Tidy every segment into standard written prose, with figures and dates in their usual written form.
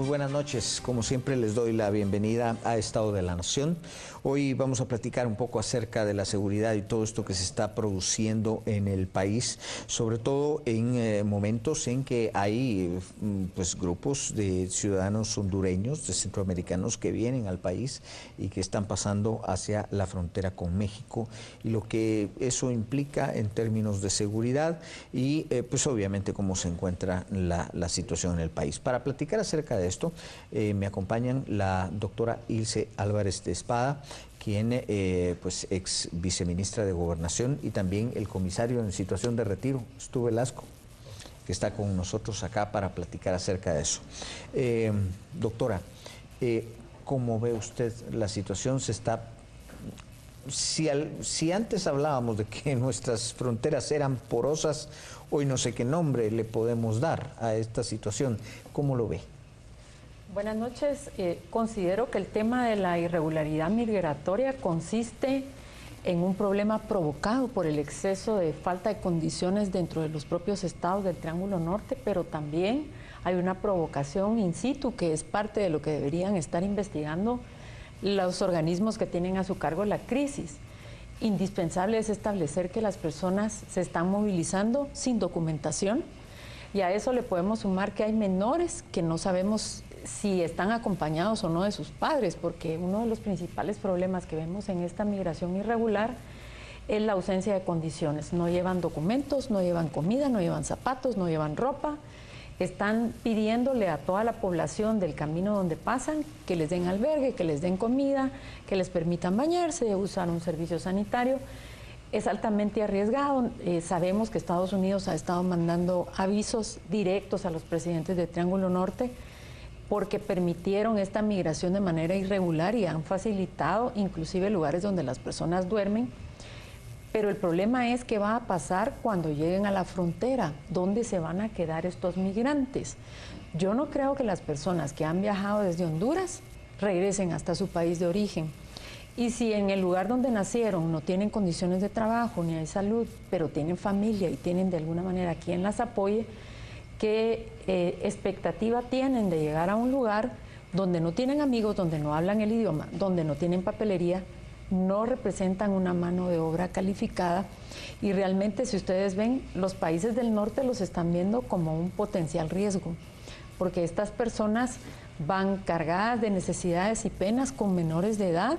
Muy buenas noches, como siempre les doy la bienvenida a Estado de la Nación. Hoy vamos a platicar un poco acerca de la seguridad y todo esto que se está produciendo en el país, sobre todo en momentos en que hay pues grupos de ciudadanos hondureños, de centroamericanos que vienen al país y que están pasando hacia la frontera con México, y lo que eso implica en términos de seguridad y pues obviamente cómo se encuentra la situación en el país. Para platicar acerca de esto, me acompañan la doctora Ilse Álvarez de Espada, quien pues ex viceministra de Gobernación, y también el comisario en situación de retiro, Stu Velasco, que está con nosotros acá para platicar acerca de eso. Doctora, ¿cómo ve usted la situación? Si antes hablábamos de que nuestras fronteras eran porosas, hoy no sé qué nombre le podemos dar a esta situación. ¿Cómo lo ve? Buenas noches. Considero que el tema de la irregularidad migratoria consiste en un problema provocado por el exceso de falta de condiciones dentro de los propios estados del Triángulo Norte, pero también hay una provocación in situ que es parte de lo que deberían estar investigando los organismos que tienen a su cargo la crisis. Indispensable es establecer que las personas se están movilizando sin documentación, y a eso le podemos sumar que hay menores que no sabemos si están acompañados o no de sus padres, porque uno de los principales problemas que vemos en esta migración irregular es la ausencia de condiciones. No llevan documentos, no llevan comida, no llevan zapatos, no llevan ropa. Están pidiéndole a toda la población del camino donde pasan que les den albergue, que les den comida, que les permitan bañarse, usar un servicio sanitario. Es altamente arriesgado. Sabemos que Estados Unidos ha estado mandando avisos directos a los presidentes de Triángulo Norte porque permitieron esta migración de manera irregular y han facilitado inclusive lugares donde las personas duermen. Pero el problema es qué va a pasar cuando lleguen a la frontera, dónde se van a quedar estos migrantes. Yo no creo que las personas que han viajado desde Honduras regresen hasta su país de origen. Y si en el lugar donde nacieron no tienen condiciones de trabajo ni hay salud, pero tienen familia y tienen de alguna manera quien las apoye, ¿qué expectativa tienen de llegar a un lugar donde no tienen amigos, donde no hablan el idioma, donde no tienen papelería, no representan una mano de obra calificada? Y realmente, si ustedes ven, los países del norte los están viendo como un potencial riesgo, porque estas personas van cargadas de necesidades y penas con menores de edad,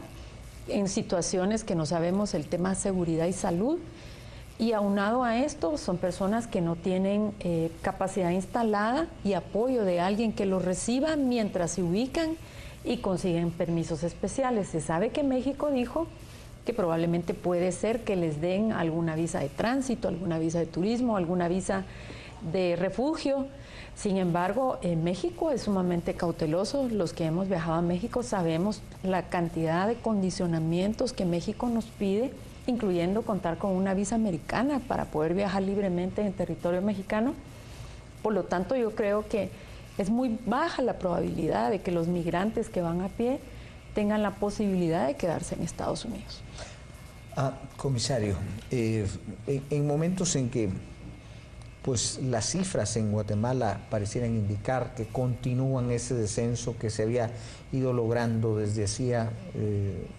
en situaciones que no sabemos el tema de seguridad y salud, y aunado a esto son personas que no tienen capacidad instalada y apoyo de alguien que los reciba mientras se ubican y consiguen permisos especiales. Se sabe que México dijo que probablemente puede ser que les den alguna visa de tránsito, alguna visa de turismo, alguna visa de refugio. Sin embargo, México es sumamente cauteloso. Los que hemos viajado a México sabemos la cantidad de condicionamientos que México nos pide, incluyendo contar con una visa americana para poder viajar libremente en territorio mexicano. Por lo tanto, yo creo que es muy baja la probabilidad de que los migrantes que van a pie tengan la posibilidad de quedarse en Estados Unidos. Comisario, en momentos en que pues las cifras en Guatemala parecieran indicar que continúan ese descenso que se había ido logrando desde hacía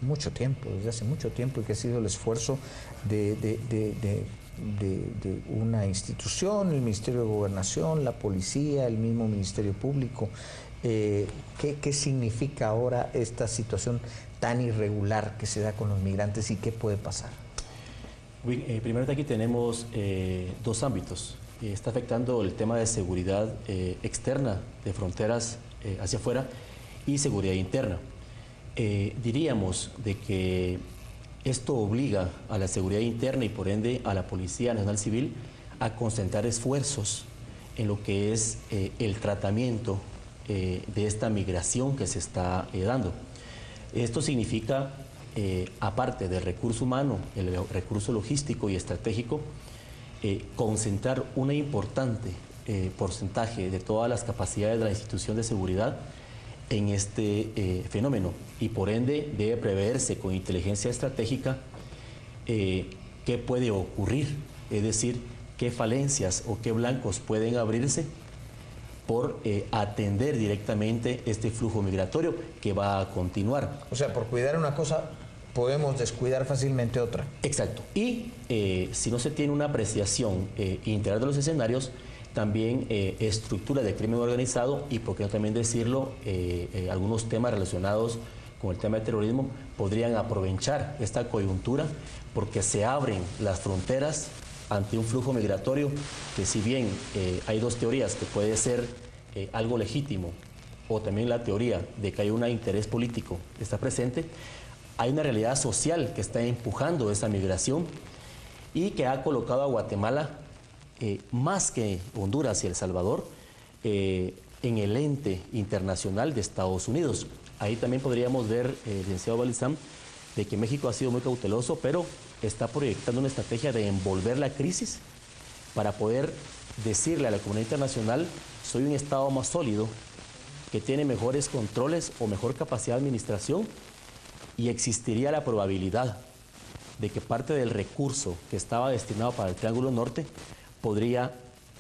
mucho tiempo, desde hace mucho tiempo, y que ha sido el esfuerzo de una institución, el Ministerio de Gobernación, la policía, el mismo Ministerio Público. ¿Qué significa ahora esta situación tan irregular que se da con los migrantes y qué puede pasar? Primero aquí tenemos dos ámbitos. Está afectando el tema de seguridad externa de fronteras hacia afuera y seguridad interna. Diríamos de que esto obliga a la seguridad interna y por ende a la Policía Nacional Civil a concentrar esfuerzos en lo que es el tratamiento de esta migración que se está dando. Esto significa, aparte del recurso humano, el recurso logístico y estratégico, concentrar un importante porcentaje de todas las capacidades de la institución de seguridad en este fenómeno, y por ende debe preverse con inteligencia estratégica qué puede ocurrir, es decir, qué falencias o qué blancos pueden abrirse por atender directamente este flujo migratorio que va a continuar. O sea, por cuidar una cosa podemos descuidar fácilmente otra. Exacto. Y si no se tiene una apreciación integral de los escenarios, también estructura de crimen organizado y, por qué no también decirlo, algunos temas relacionados con el tema del terrorismo podrían aprovechar esta coyuntura porque se abren las fronteras ante un flujo migratorio que, si bien hay dos teorías, que puede ser algo legítimo o también la teoría de que hay un interés político que está presente, hay una realidad social que está empujando esa migración y que ha colocado a Guatemala, más que Honduras y El Salvador, en el ente internacional de Estados Unidos. Ahí también podríamos ver, licenciado Balizán, de que México ha sido muy cauteloso, pero está proyectando una estrategia de envolver la crisis para poder decirle a la comunidad internacional: soy un Estado más sólido, que tiene mejores controles o mejor capacidad de administración, y existiría la probabilidad de que parte del recurso que estaba destinado para el Triángulo Norte podría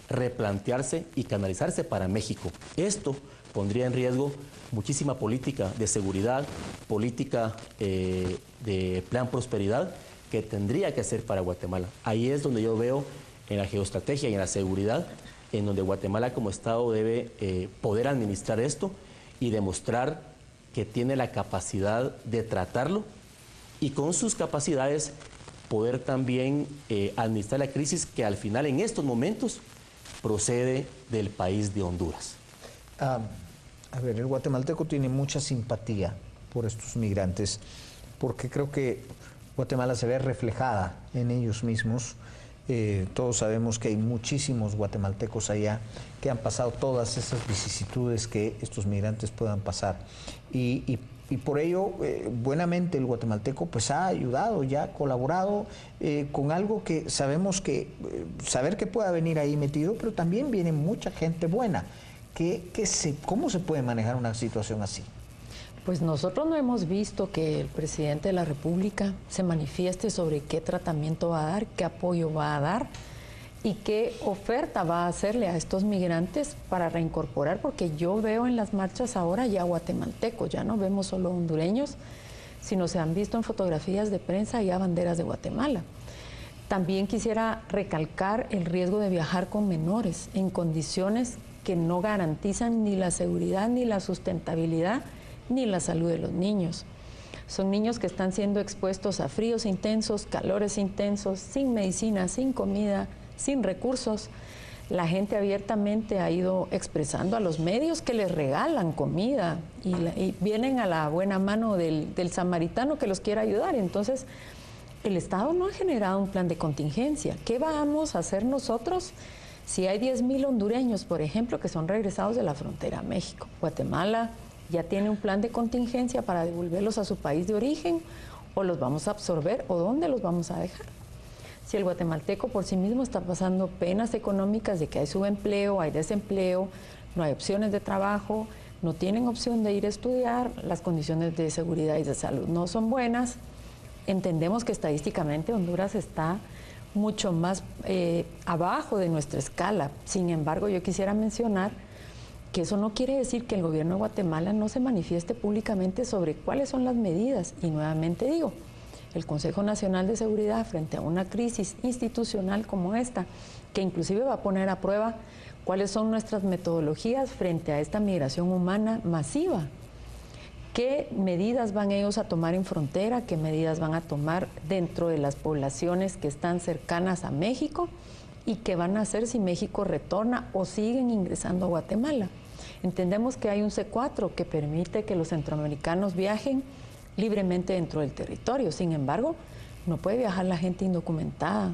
replantearse y canalizarse para México. Esto pondría en riesgo muchísima política de seguridad, política de plan prosperidad que tendría que hacer para Guatemala. Ahí es donde yo veo, en la geoestrategia y en la seguridad, en donde Guatemala como Estado debe poder administrar esto y demostrar que tiene la capacidad de tratarlo y con sus capacidades poder también administrar la crisis que al final en estos momentos procede del país de Honduras. A ver, el guatemalteco tiene mucha simpatía por estos migrantes porque creo que Guatemala se ve reflejada en ellos mismos. Todos sabemos que hay muchísimos guatemaltecos allá que han pasado todas esas vicisitudes que estos migrantes puedan pasar y por ello buenamente el guatemalteco pues ha ayudado, ya ha colaborado con algo que sabemos que saber que pueda venir ahí metido, pero también viene mucha gente buena. ¿Cómo se puede manejar una situación así? Pues nosotros no hemos visto que el presidente de la República se manifieste sobre qué tratamiento va a dar, qué apoyo va a dar y qué oferta va a hacerle a estos migrantes para reincorporar, porque yo veo en las marchas ahora ya guatemaltecos, ya no vemos solo hondureños, sino se han visto en fotografías de prensa ya banderas de Guatemala. También quisiera recalcar el riesgo de viajar con menores en condiciones que no garantizan ni la seguridad, ni la sustentabilidad, ni la salud de los niños. Son niños que están siendo expuestos a fríos intensos, calores intensos, sin medicina, sin comida, sin recursos. La gente abiertamente ha ido expresando a los medios que les regalan comida y vienen a la buena mano del samaritano que los quiere ayudar. Entonces, el Estado no ha generado un plan de contingencia. ¿Qué vamos a hacer nosotros si hay 10,000 hondureños, por ejemplo, que son regresados de la frontera a México? Guatemala ya tiene un plan de contingencia para devolverlos a su país de origen, o los vamos a absorber, o dónde los vamos a dejar. Si el guatemalteco por sí mismo está pasando penas económicas de que hay subempleo, hay desempleo, no hay opciones de trabajo, no tienen opción de ir a estudiar, las condiciones de seguridad y de salud no son buenas, entendemos que estadísticamente Honduras está mucho más abajo de nuestra escala. Sin embargo, yo quisiera mencionar que eso no quiere decir que el gobierno de Guatemala no se manifieste públicamente sobre cuáles son las medidas. Y nuevamente digo, el Consejo Nacional de Seguridad, frente a una crisis institucional como esta, que inclusive va a poner a prueba cuáles son nuestras metodologías frente a esta migración humana masiva. ¿Qué medidas van ellos a tomar en frontera? ¿Qué medidas van a tomar dentro de las poblaciones que están cercanas a México? ¿Y qué van a hacer si México retorna o siguen ingresando a Guatemala? Entendemos que hay un C4 que permite que los centroamericanos viajen libremente dentro del territorio. Sin embargo, no puede viajar la gente indocumentada,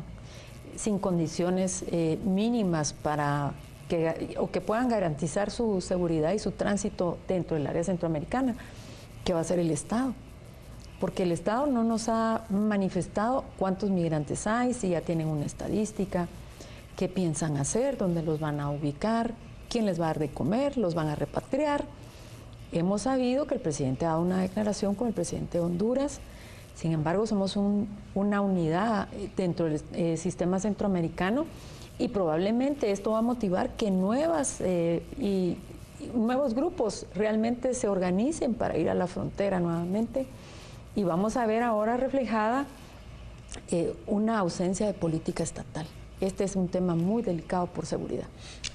sin condiciones mínimas para que puedan garantizar su seguridad y su tránsito dentro del área centroamericana. ¿Qué va a hacer el Estado? Porque el Estado no nos ha manifestado cuántos migrantes hay, si ya tienen una estadística, qué piensan hacer, dónde los van a ubicar, quién les va a dar de comer, los van a repatriar. Hemos sabido que el presidente ha dado una declaración con el presidente de Honduras, sin embargo somos una unidad dentro del sistema centroamericano y probablemente esto va a motivar que nuevos grupos realmente se organicen para ir a la frontera nuevamente, y vamos a ver ahora reflejada una ausencia de política estatal. Este es un tema muy delicado por seguridad.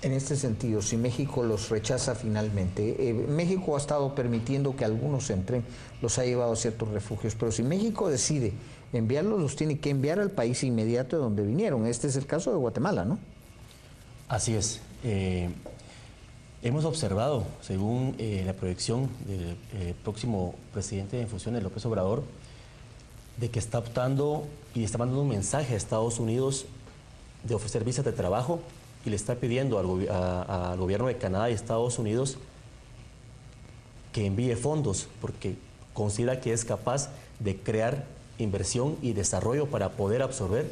En este sentido, si México los rechaza finalmente, México ha estado permitiendo que algunos entren, los ha llevado a ciertos refugios, pero si México decide enviarlos, los tiene que enviar al país inmediato de donde vinieron. Este es el caso de Guatemala, ¿no? Así es. Hemos observado, según la proyección del próximo presidente en funciones, López Obrador, de que está optando y está mandando un mensaje a Estados Unidos de ofrecer visas de trabajo, y le está pidiendo al gobierno de Canadá y Estados Unidos que envíe fondos, porque considera que es capaz de crear inversión y desarrollo para poder absorber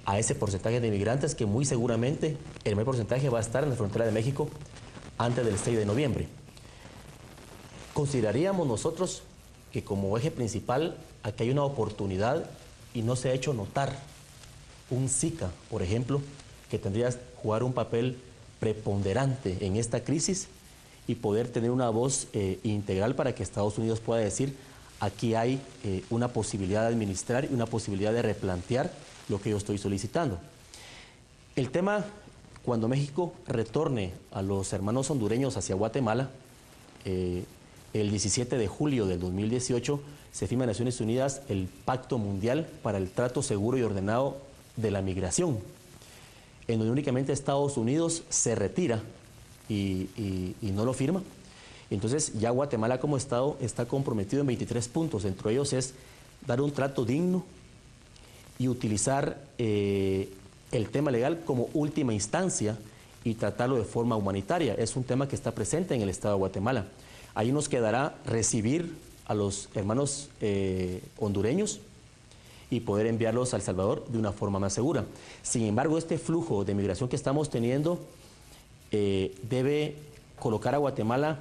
a ese porcentaje de inmigrantes, que muy seguramente el mayor porcentaje va a estar en la frontera de México antes del 6 de noviembre. Consideraríamos nosotros que como eje principal aquí hay una oportunidad y no se ha hecho notar un SICA, por ejemplo, que tendría que jugar un papel preponderante en esta crisis y poder tener una voz integral para que Estados Unidos pueda decir: aquí hay una posibilidad de administrar y una posibilidad de replantear lo que yo estoy solicitando. El tema, cuando México retorne a los hermanos hondureños hacia Guatemala, el 17 de julio del 2018 se firma en Naciones Unidas el Pacto Mundial para el Trato Seguro y Ordenado de la Migración, en donde únicamente Estados Unidos se retira y no lo firma. Entonces ya Guatemala como Estado está comprometido en 23 puntos, entre ellos es dar un trato digno y utilizar el tema legal como última instancia y tratarlo de forma humanitaria. Es un tema que está presente en el Estado de Guatemala. Ahí nos quedará recibir a los hermanos hondureños y poder enviarlos a El Salvador de una forma más segura. Sin embargo, este flujo de migración que estamos teniendo debe colocar a Guatemala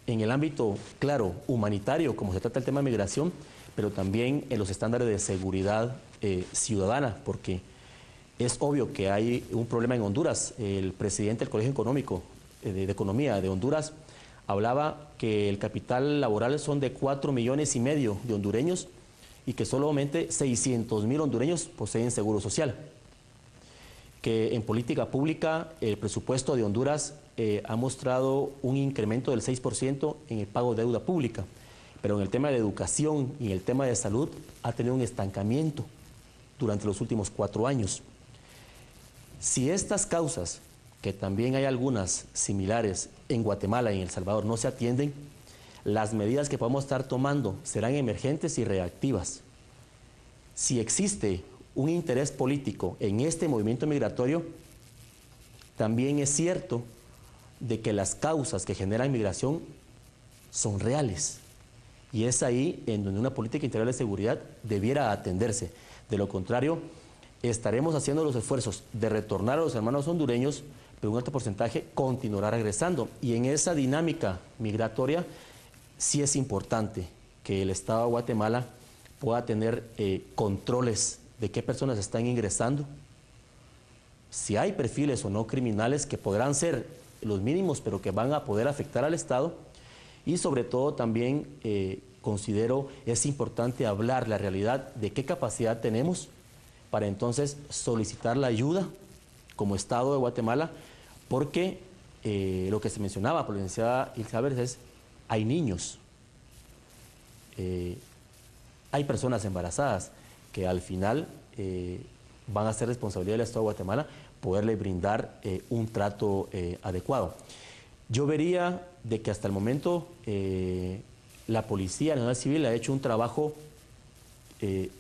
en el ámbito, claro, humanitario, como se trata el tema de migración, pero también en los estándares de seguridad ciudadana, porque es obvio que hay un problema en Honduras. El presidente del Colegio Económico de Economía de Honduras hablaba que el capital laboral son de 4,5 millones de hondureños y que solamente 600,000 hondureños poseen seguro social. Que en política pública el presupuesto de Honduras ha mostrado un incremento del 6% en el pago de deuda pública, pero en el tema de educación y en el tema de salud ha tenido un estancamiento durante los últimos 4 años. Si estas causas, que también hay algunas similares en Guatemala y en El Salvador, no se atienden, las medidas que podamos estar tomando serán emergentes y reactivas. Si existe un interés político en este movimiento migratorio, también es cierto de que las causas que generan migración son reales. Y es ahí en donde una política integral de seguridad debiera atenderse. De lo contrario, estaremos haciendo los esfuerzos de retornar a los hermanos hondureños, pero un alto porcentaje continuará regresando. Y en esa dinámica migratoria sí es importante que el Estado de Guatemala pueda tener controles de qué personas están ingresando, si hay perfiles o no criminales que podrán ser los mínimos, pero que van a poder afectar al Estado. Y sobre todo también considero es importante hablar la realidad de qué capacidad tenemos para entonces solicitar la ayuda como Estado de Guatemala, porque lo que se mencionaba por la licenciada Ilzaber es: hay niños, hay personas embarazadas que al final van a ser responsabilidad del Estado de Guatemala poderle brindar un trato adecuado. Yo vería de que hasta el momento la Policía Nacional Civil ha hecho un trabajo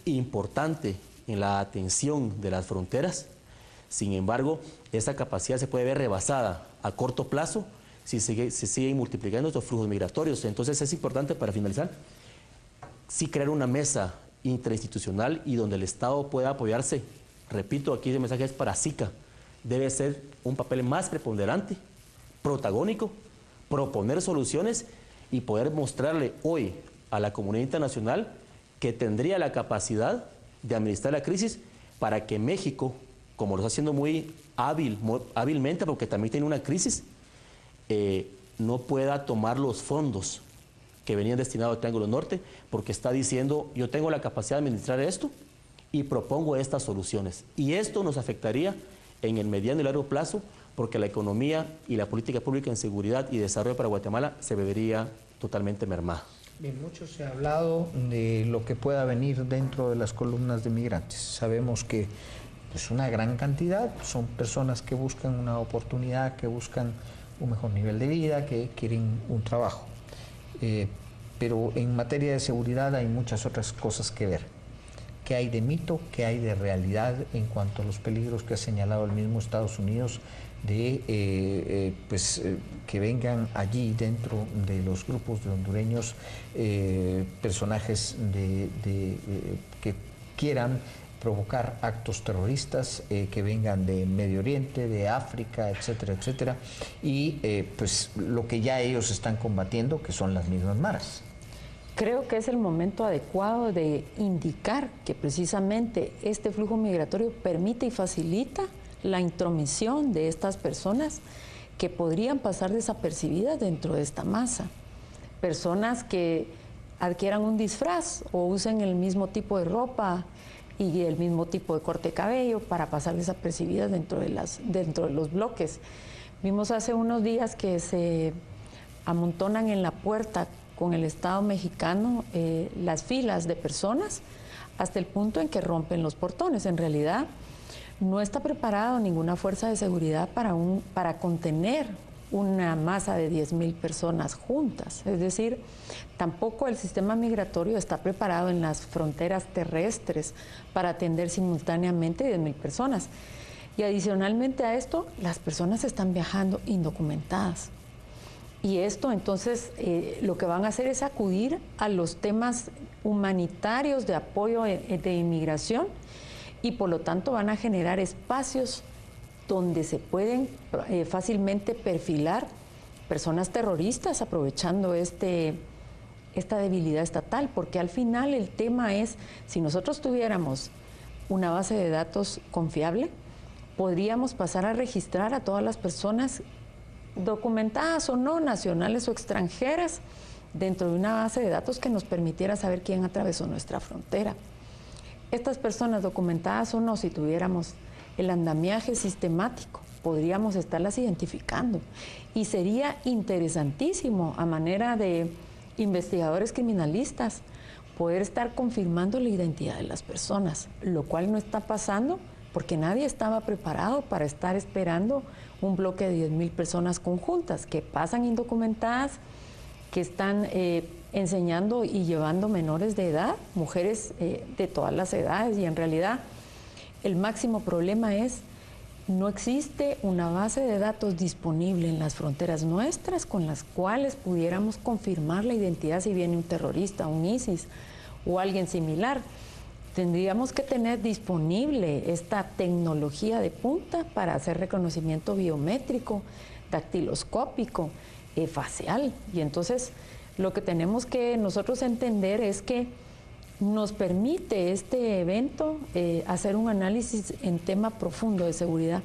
importante en la atención de las fronteras. Sin embargo, esa capacidad se puede ver rebasada a corto plazo si se siguen multiplicando estos flujos migratorios. Entonces es importante, para finalizar, sí crear una mesa interinstitucional y donde el Estado pueda apoyarse. Repito, aquí el mensaje es para SICA. Debe ser un papel más preponderante, protagónico, proponer soluciones y poder mostrarle hoy a la comunidad internacional que tendría la capacidad de administrar la crisis para que México como lo está haciendo muy hábilmente, porque también tiene una crisis, no pueda tomar los fondos que venían destinados al Triángulo Norte, porque está diciendo, yo tengo la capacidad de administrar esto y propongo estas soluciones. Y esto nos afectaría en el mediano y largo plazo, porque la economía y la política pública en seguridad y desarrollo para Guatemala se vería totalmente mermada. Bien, mucho se ha hablado de lo que pueda venir dentro de las columnas de migrantes. Sabemos que pues, una gran cantidad son personas que buscan una oportunidad, que buscan un mejor nivel de vida, que quieren un trabajo. Pero en materia de seguridad hay muchas otras cosas que ver. ¿Qué hay de mito? ¿Qué hay de realidad en cuanto a los peligros que ha señalado el mismo Estados Unidos de que vengan allí dentro de los grupos de hondureños personajes que quieran provocar actos terroristas que vengan de Medio Oriente, de África, etcétera, etcétera, y pues lo que ya ellos están combatiendo, que son las mismas maras? Creo que es el momento adecuado de indicar que precisamente este flujo migratorio permite y facilita la intromisión de estas personas que podrían pasar desapercibidas dentro de esta masa. Personas que adquieran un disfraz o usen el mismo tipo de ropa y el mismo tipo de corte de cabello para pasar desapercibidas dentro de los bloques. Vimos hace unos días que se amontonan en la puerta con el Estado mexicano las filas de personas hasta el punto en que rompen los portones. En realidad no está preparado ninguna fuerza de seguridad para contener una masa de 10,000 personas juntas. Es decir, tampoco el sistema migratorio está preparado en las fronteras terrestres para atender simultáneamente 10,000 personas. Y adicionalmente a esto, las personas están viajando indocumentadas. Y esto entonces lo que van a hacer es acudir a los temas humanitarios de apoyo de inmigración y por lo tanto van a generar espacios donde se pueden fácilmente perfilar personas terroristas aprovechando esta debilidad estatal, porque al final el tema es, si nosotros tuviéramos una base de datos confiable, podríamos pasar a registrar a todas las personas documentadas o no, nacionales o extranjeras, dentro de una base de datos que nos permitiera saber quién atravesó nuestra frontera. Estas personas, documentadas o no, si tuviéramos el andamiaje sistemático, podríamos estarlas identificando. Y sería interesantísimo, a manera de investigadores criminalistas, poder estar confirmando la identidad de las personas, lo cual no está pasando porque nadie estaba preparado para estar esperando un bloque de 10,000 personas conjuntas que pasan indocumentadas, que están enseñando y llevando menores de edad, mujeres de todas las edades, y en realidad el máximo problema es no existe una base de datos disponible en las fronteras nuestras con las cuales pudiéramos confirmar la identidad si viene un terrorista, un ISIS o alguien similar. Tendríamos que tener disponible esta tecnología de punta para hacer reconocimiento biométrico, dactiloscópico, facial. Y entonces lo que tenemos que nosotros entender es que nos permite este evento hacer un análisis en tema profundo de seguridad.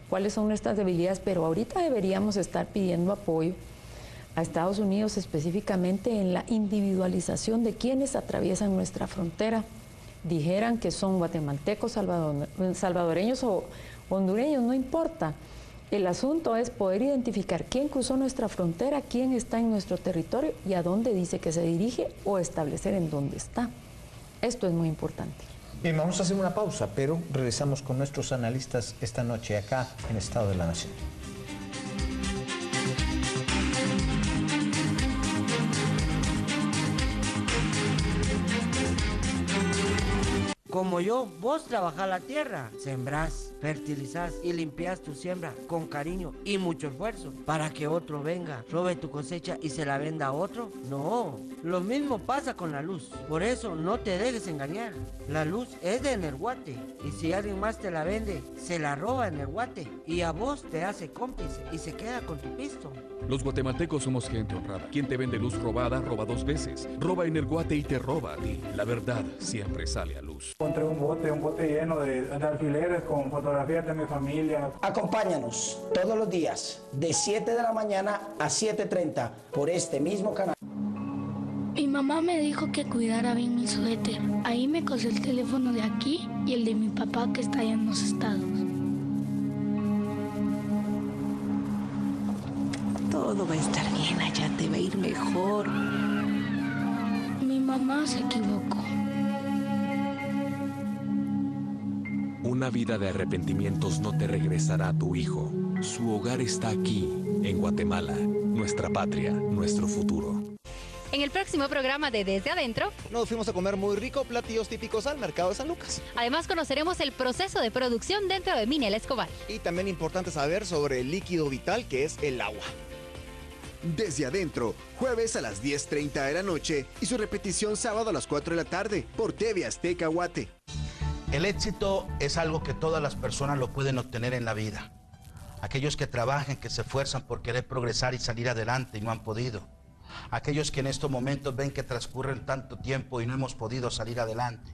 ¿Cuáles son nuestras debilidades? Pero ahorita deberíamos estar pidiendo apoyo a Estados Unidos específicamente en la individualización de quienes atraviesan nuestra frontera. Dijeran que son guatemaltecos, salvadoreños o hondureños, no importa. El asunto es poder identificar quién cruzó nuestra frontera, quién está en nuestro territorio y a dónde dice que se dirige o establecer en dónde está. Esto es muy importante. Bien, vamos a hacer una pausa, pero regresamos con nuestros analistas esta noche acá en Estado de la Nación. Como yo, vos trabajás la tierra, sembrás, fertilizás y limpias tu siembra con cariño y mucho esfuerzo para que otro venga, robe tu cosecha y se la venda a otro. No, lo mismo pasa con la luz. Por eso no te dejes engañar. La luz es de Energuate y si alguien más te la vende, se la roba Energuate y a vos te hace cómplice y se queda con tu pisto. Los guatemaltecos somos gente honrada. Quien te vende luz robada, roba 2 veces. Roba Energuate y te roba a ti. La verdad siempre sale a luz. encontré un bote lleno de alfileres con fotografías de mi familia. Acompáñanos todos los días de 7 de la mañana a 7:30 por este mismo canal. Mi mamá me dijo que cuidara bien mi suéter. Ahí me cosí el teléfono de aquí y el de mi papá que está allá en los Estados. Todo va a estar bien, allá te va a ir mejor. Mi mamá se equivocó. Una vida de arrepentimientos no te regresará a tu hijo. Su hogar está aquí, en Guatemala, nuestra patria, nuestro futuro. En el próximo programa de Desde Adentro, nos fuimos a comer muy rico platillos típicos al mercado de San Lucas. Además conoceremos el proceso de producción dentro de Mini El Escobar. Y también importante saber sobre el líquido vital que es el agua. Desde Adentro, jueves a las 10:30 de la noche y su repetición sábado a las 4 de la tarde por TV Azteca Guate. El éxito es algo que todas las personas lo pueden obtener en la vida. Aquellos que trabajan, que se esfuerzan por querer progresar y salir adelante y no han podido. Aquellos que en estos momentos ven que transcurren tanto tiempo y no hemos podido salir adelante.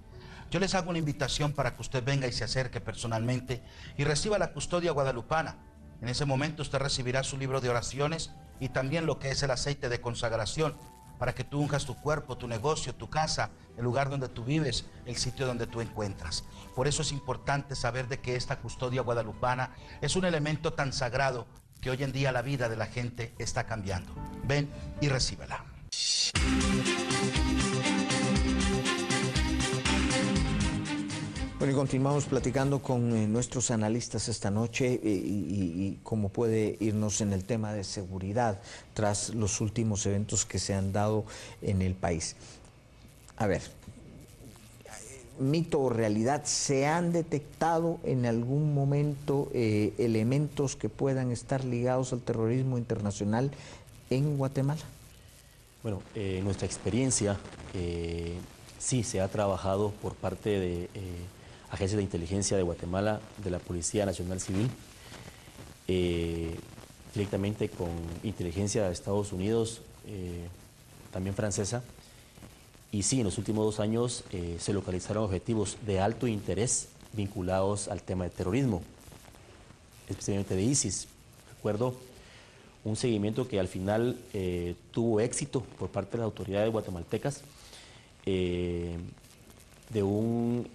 Yo les hago una invitación para que usted venga y se acerque personalmente y reciba la custodia guadalupana. En ese momento usted recibirá su libro de oraciones y también lo que es el aceite de consagración para que tú unjas tu cuerpo, tu negocio, tu casa, el lugar donde tú vives, el sitio donde tú encuentras. Por eso es importante saber de que esta custodia guadalupana es un elemento tan sagrado que hoy en día la vida de la gente está cambiando. Ven y recíbela. Bueno, y continuamos platicando con nuestros analistas esta noche y cómo puede irnos en el tema de seguridad tras los últimos eventos que se han dado en el país. A ver, mito o realidad, ¿se han detectado en algún momento elementos que puedan estar ligados al terrorismo internacional en Guatemala? Bueno, en nuestra experiencia, sí se ha trabajado por parte de Agencias de Inteligencia de Guatemala, de la Policía Nacional Civil, directamente con inteligencia de Estados Unidos, también francesa. Y sí, en los últimos 2 años se localizaron objetivos de alto interés vinculados al tema de terrorismo, especialmente de ISIS. Recuerdo un seguimiento que al final tuvo éxito por parte de las autoridades guatemaltecas, de un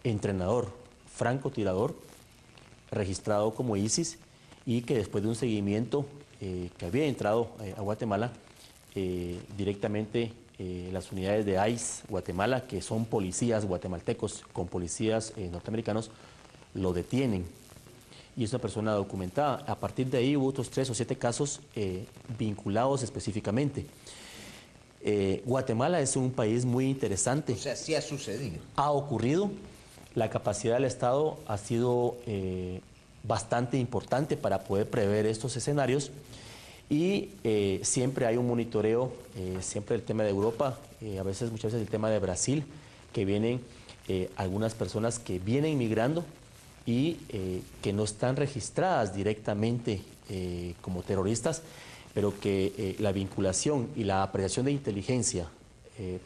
entrenador francotirador registrado como ISIS y que después de un seguimiento que había entrado a Guatemala, directamente las unidades de ICE Guatemala, que son policías guatemaltecos con policías norteamericanos, lo detienen. Y es una persona documentada. A partir de ahí hubo otros 3 o 7 casos vinculados específicamente. Guatemala es un país muy interesante. O sea, sí ha sucedido. Ha ocurrido. La capacidad del Estado ha sido bastante importante para poder prever estos escenarios y siempre hay un monitoreo, siempre el tema de Europa, muchas veces el tema de Brasil, que vienen algunas personas que vienen migrando y que no están registradas directamente como terroristas, pero que la vinculación y la apreciación de inteligencia,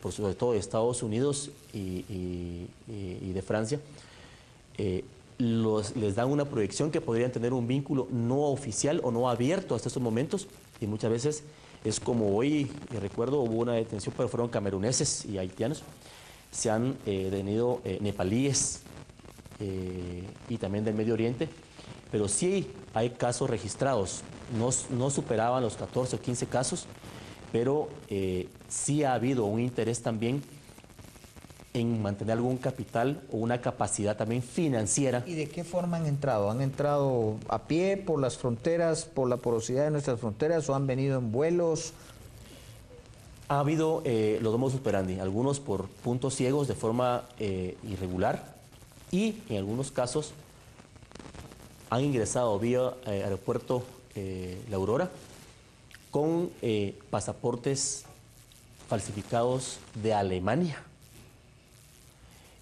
por sobre todo de Estados Unidos y de Francia, les dan una proyección que podrían tener un vínculo no oficial o no abierto hasta estos momentos, y muchas veces es como hoy, recuerdo, hubo una detención, pero fueron cameruneses y haitianos, se han detenido nepalíes y también del Medio Oriente, pero sí hay casos registrados, no superaban los 14 o 15 casos, pero sí ha habido un interés también en mantener algún capital o una capacidad también financiera. ¿Y de qué forma han entrado? ¿Han entrado a pie por las fronteras, por la porosidad de nuestras fronteras, o han venido en vuelos? Ha habido los modus operandi, algunos por puntos ciegos de forma irregular, y en algunos casos han ingresado vía aeropuerto La Aurora con pasaportes falsificados de Alemania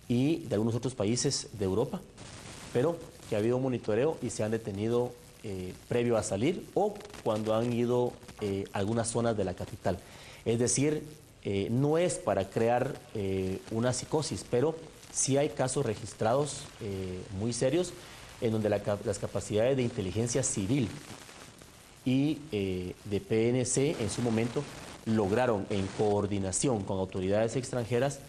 y de algunos otros países de Europa, pero que ha habido un monitoreo y se han detenido previo a salir o cuando han ido a algunas zonas de la capital. Es decir, no es para crear una psicosis, pero sí hay casos registrados muy serios en donde las capacidades de inteligencia civil y de PNC en su momento lograron, en coordinación con autoridades extranjeras,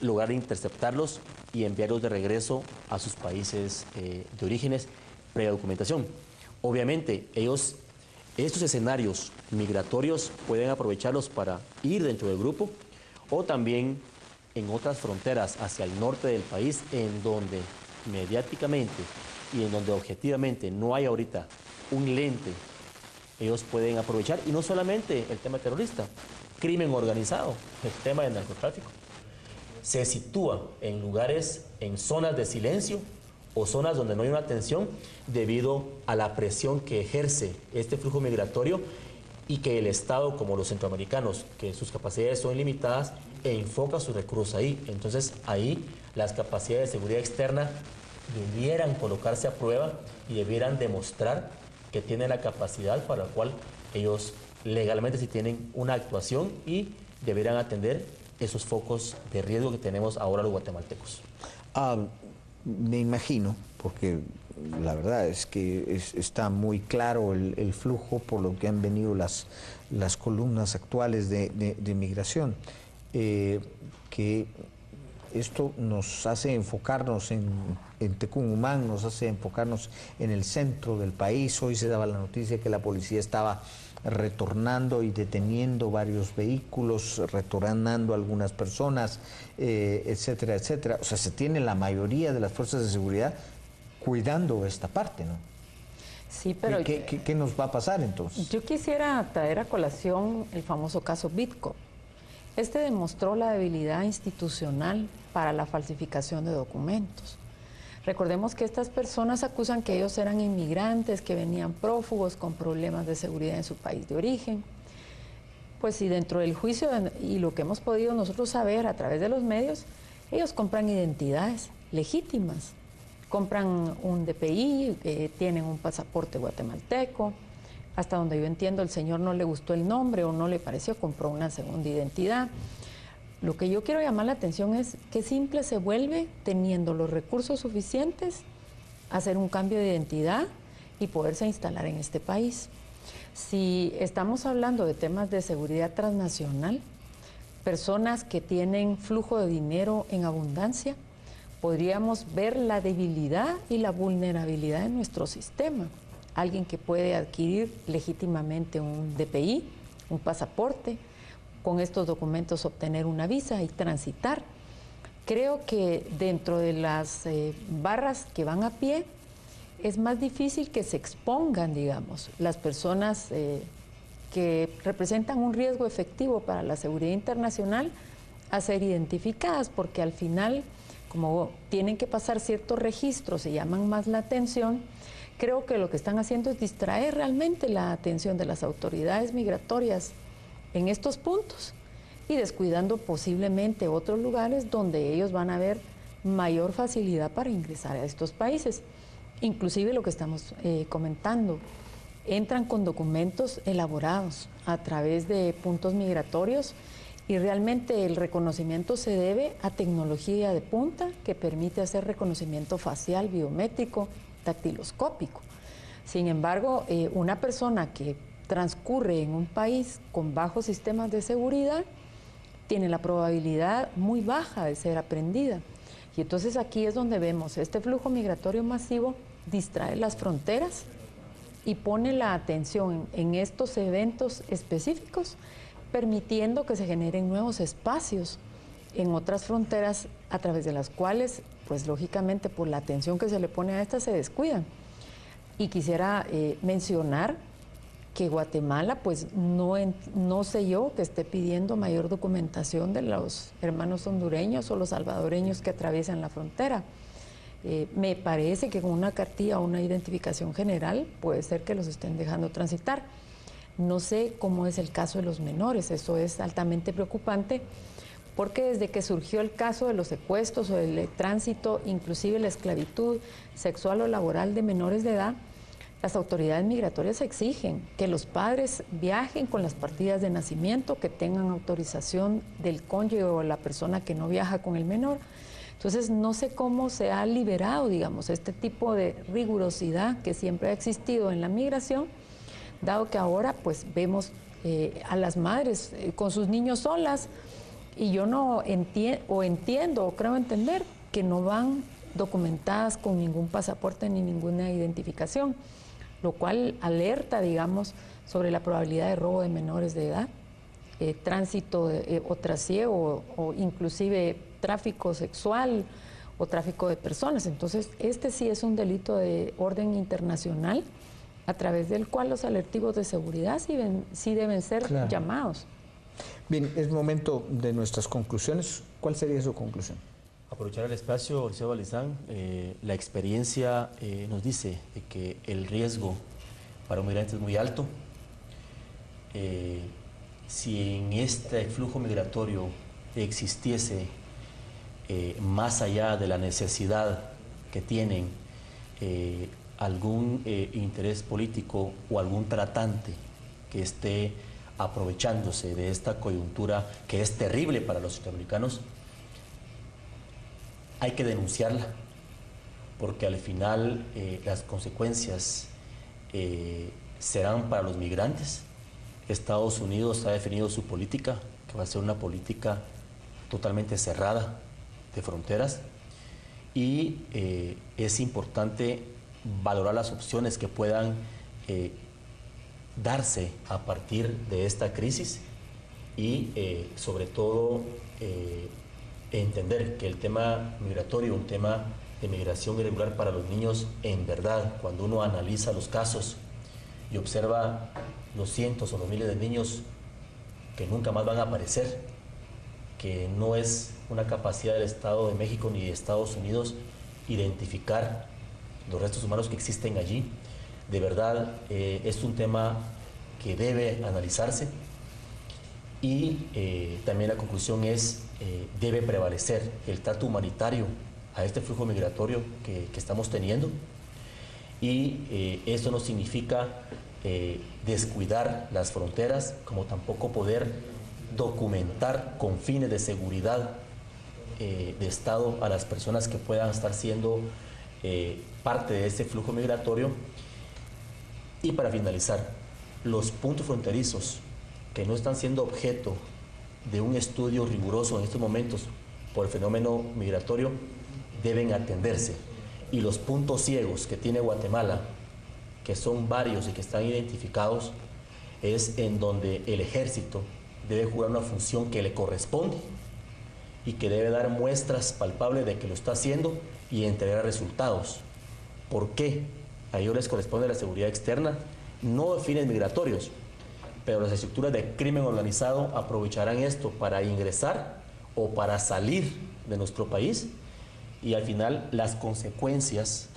lograr interceptarlos y enviarlos de regreso a sus países de orígenes previa documentación. Obviamente, estos escenarios migratorios pueden aprovecharlos para ir dentro del grupo o también en otras fronteras hacia el norte del país, en donde mediáticamente y en donde objetivamente no hay ahorita un lente, ellos pueden aprovechar, y no solamente el tema terrorista, crimen organizado, el tema del narcotráfico. Se sitúa en lugares, en zonas de silencio o zonas donde no hay una atención debido a la presión que ejerce este flujo migratorio y que el Estado, como los centroamericanos, que sus capacidades son ilimitadas, enfoca sus recursos ahí. Entonces ahí las capacidades de seguridad externa debieran colocarse a prueba y debieran demostrar que tienen la capacidad para la cual ellos legalmente sí tienen una actuación y deberán atender esos focos de riesgo que tenemos ahora los guatemaltecos. Me imagino, porque la verdad es que está muy claro el flujo por lo que han venido las columnas actuales de migración, que esto nos hace enfocarnos en Tecumumán, nos hace enfocarnos en el centro del país. Hoy se daba la noticia que la policía estaba retornando y deteniendo varios vehículos, retornando a algunas personas, etcétera, etcétera. O sea, se tiene la mayoría de las fuerzas de seguridad cuidando esta parte, ¿no? Sí, pero... ¿Qué nos va a pasar entonces? Yo quisiera traer a colación el famoso caso Bitco. Este demostró la debilidad institucional para la falsificación de documentos. Recordemos que estas personas acusan que ellos eran inmigrantes, que venían prófugos con problemas de seguridad en su país de origen. Pues si dentro del juicio y lo que hemos podido nosotros saber a través de los medios, ellos compran identidades legítimas. Compran un DPI, tienen un pasaporte guatemalteco. Hasta donde yo entiendo, el señor no le gustó el nombre o no le pareció, compró una segunda identidad. Lo que yo quiero llamar la atención es qué simple se vuelve teniendo los recursos suficientes hacer un cambio de identidad y poderse instalar en este país. Si estamos hablando de temas de seguridad transnacional, personas que tienen flujo de dinero en abundancia, podríamos ver la debilidad y la vulnerabilidad de nuestro sistema. Alguien que puede adquirir legítimamente un DPI, un pasaporte, con estos documentos obtener una visa y transitar. Creo que dentro de las barras que van a pie es más difícil que se expongan, digamos, las personas que representan un riesgo efectivo para la seguridad internacional a ser identificadas, porque al final, como tienen que pasar ciertos registros, se llaman más la atención. Creo que lo que están haciendo es distraer realmente la atención de las autoridades migratorias en estos puntos y descuidando posiblemente otros lugares donde ellos van a ver mayor facilidad para ingresar a estos países. Inclusive lo que estamos comentando, entran con documentos elaborados a través de puntos migratorios y realmente el reconocimiento se debe a tecnología de punta que permite hacer reconocimiento facial, biométrico, dactiloscópico. Sin embargo, una persona que transcurre en un país con bajos sistemas de seguridad tiene la probabilidad muy baja de ser aprendida. Y entonces aquí es donde vemos este flujo migratorio masivo distrae las fronteras y pone la atención en estos eventos específicos, permitiendo que se generen nuevos espacios en otras fronteras a través de las cuales, pues lógicamente por la atención que se le pone a estas se descuidan. Y quisiera mencionar que Guatemala, pues no sé yo que esté pidiendo mayor documentación de los hermanos hondureños o los salvadoreños que atraviesan la frontera. Me parece que con una cartilla o una identificación general puede ser que los estén dejando transitar. No sé cómo es el caso de los menores, eso es altamente preocupante, porque desde que surgió el caso de los secuestros o del tránsito, inclusive la esclavitud sexual o laboral de menores de edad, las autoridades migratorias exigen que los padres viajen con las partidas de nacimiento, que tengan autorización del cónyuge o la persona que no viaja con el menor. Entonces, no sé cómo se ha liberado, digamos, este tipo de rigurosidad que siempre ha existido en la migración, dado que ahora pues vemos a las madres con sus niños solas, y yo no entiendo o creo entender que no van documentadas con ningún pasaporte ni ninguna identificación, lo cual alerta, digamos, sobre la probabilidad de robo de menores de edad, tránsito o trasiego o inclusive tráfico sexual o tráfico de personas. Entonces, este sí es un delito de orden internacional a través del cual los alertivos de seguridad sí deben ser llamados. Bien, es momento de nuestras conclusiones. ¿Cuál sería su conclusión? Aprovechar el espacio, Liceo Balizán, la experiencia nos dice de que el riesgo para un migrante es muy alto. Si en este flujo migratorio existiese, más allá de la necesidad que tienen, algún interés político o algún tratante que esté aprovechándose de esta coyuntura que es terrible para los centroamericanos, hay que denunciarla, porque al final las consecuencias serán para los migrantes. Estados Unidos ha definido su política, que va a ser una política totalmente cerrada de fronteras, y es importante valorar las opciones que puedan darse a partir de esta crisis y sobre todo entender que el tema migratorio, un tema de migración irregular para los niños, en verdad, cuando uno analiza los casos y observa los cientos o los miles de niños que nunca más van a aparecer, que no es una capacidad del Estado de México ni de Estados Unidos identificar los restos humanos que existen allí, de verdad es un tema que debe analizarse. Y también la conclusión es, debe prevalecer el trato humanitario a este flujo migratorio que estamos teniendo, y eso no significa descuidar las fronteras, como tampoco poder documentar con fines de seguridad de Estado a las personas que puedan estar siendo parte de este flujo migratorio. Y para finalizar, los puntos fronterizos que no están siendo objeto de un estudio riguroso en estos momentos por el fenómeno migratorio deben atenderse, y los puntos ciegos que tiene Guatemala, que son varios y que están identificados, es en donde el ejército debe jugar una función que le corresponde y que debe dar muestras palpables de que lo está haciendo y entregar resultados. ¿Por qué? A ellos les corresponde la seguridad externa, no de fines migratorios, pero las estructuras de crimen organizado aprovecharán esto para ingresar o para salir de nuestro país, y al final las consecuencias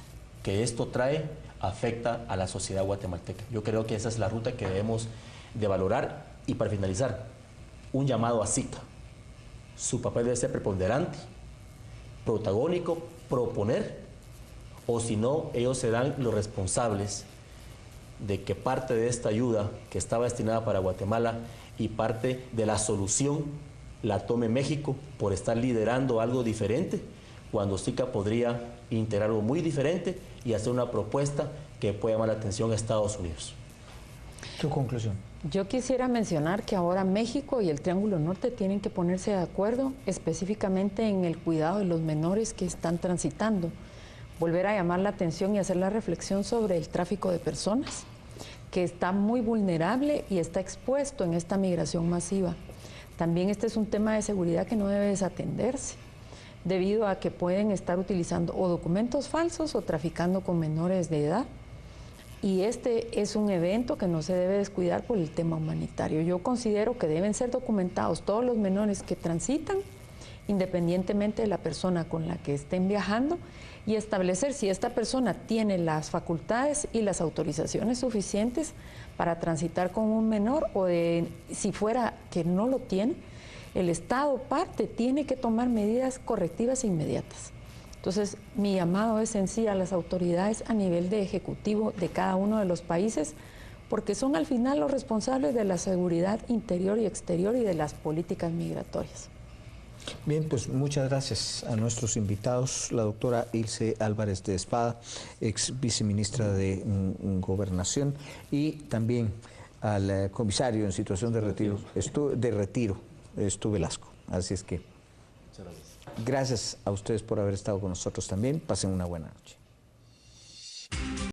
que esto trae afecta a la sociedad guatemalteca. Yo creo que esa es la ruta que debemos de valorar. Y para finalizar, un llamado a SICA. Su papel debe ser preponderante, protagónico, proponer, o si no, ellos serán los responsables de que parte de esta ayuda que estaba destinada para Guatemala y parte de la solución la tome México por estar liderando algo diferente, cuando SICA podría integrar algo muy diferente y hacer una propuesta que pueda llamar la atención a Estados Unidos. ¿Tu conclusión? Yo quisiera mencionar que ahora México y el Triángulo Norte tienen que ponerse de acuerdo específicamente en el cuidado de los menores que están transitando. Volver a llamar la atención y hacer la reflexión sobre el tráfico de personas, que está muy vulnerable y está expuesto en esta migración masiva. También este es un tema de seguridad que no debe desatenderse, debido a que pueden estar utilizando o documentos falsos o traficando con menores de edad. Y este es un evento que no se debe descuidar por el tema humanitario. Yo considero que deben ser documentados todos los menores que transitan, independientemente de la persona con la que estén viajando, y establecer si esta persona tiene las facultades y las autorizaciones suficientes para transitar con un menor, o si fuera que no lo tiene, el Estado parte tiene que tomar medidas correctivas inmediatas. Entonces, mi llamado es en sí a las autoridades a nivel de ejecutivo de cada uno de los países, porque son al final los responsables de la seguridad interior y exterior y de las políticas migratorias. Bien, pues muchas gracias a nuestros invitados, la doctora Ilse Álvarez de Espada, ex viceministra de Gobernación, y también al comisario en situación de retiro, Stu Velasco. Así es que gracias a ustedes por haber estado con nosotros también. Pasen una buena noche.